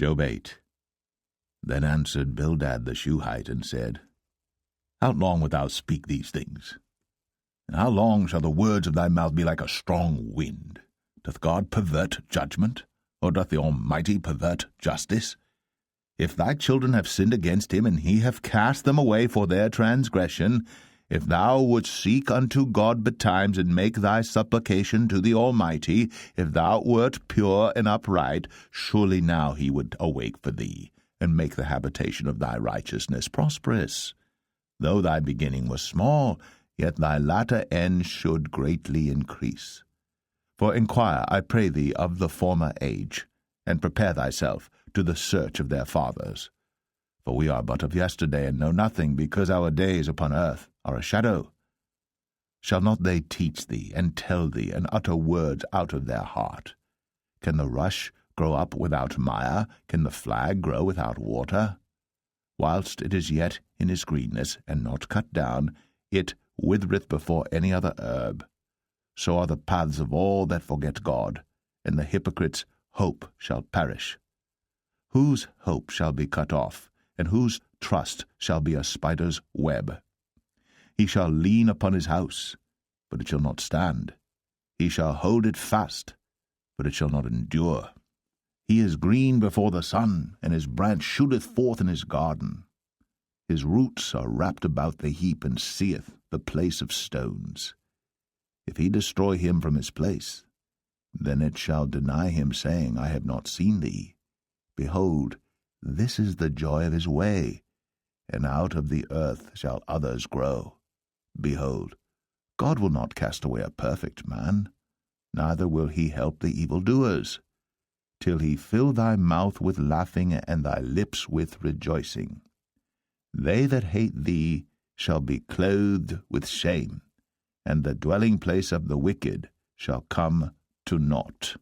Job 8. Then answered Bildad the Shuhite, and said, How long wilt thou speak these things? And how long shall the words of thy mouth be like a strong wind? Doth God pervert judgment, or doth the Almighty pervert justice? If thy children have sinned against him, and he have cast them away for their transgression, if thou wouldst seek unto God betimes, and make thy supplication to the Almighty, if thou wert pure and upright, surely now he would awake for thee, and make the habitation of thy righteousness prosperous. Though thy beginning was small, yet thy latter end should greatly increase. For inquire, I pray thee, of the former age, and prepare thyself to the search of their fathers. For we are but of yesterday, and know nothing, because our days upon earth are a shadow. Shall not they teach thee, and tell thee, and utter words out of their heart? Can the rush grow up without mire? Can the flag grow without water? Whilst it is yet in his greenness, and not cut down, it withereth before any other herb. So are the paths of all that forget God, and the hypocrite's hope shall perish. Whose hope shall be cut off, and whose trust shall be a spider's web? He shall lean upon his house, but it shall not stand. He shall hold it fast, but it shall not endure. He is green before the sun, and his branch shooteth forth in his garden. His roots are wrapped about the heap, and seeth the place of stones. If he destroy him from his place, then it shall deny him, saying, I have not seen thee. Behold, this is the joy of his way, and out of the earth shall others grow. Behold, God will not cast away a perfect man, neither will he help the evildoers, till he fill thy mouth with laughing, and thy lips with rejoicing. They that hate thee shall be clothed with shame, and the dwelling place of the wicked shall come to naught.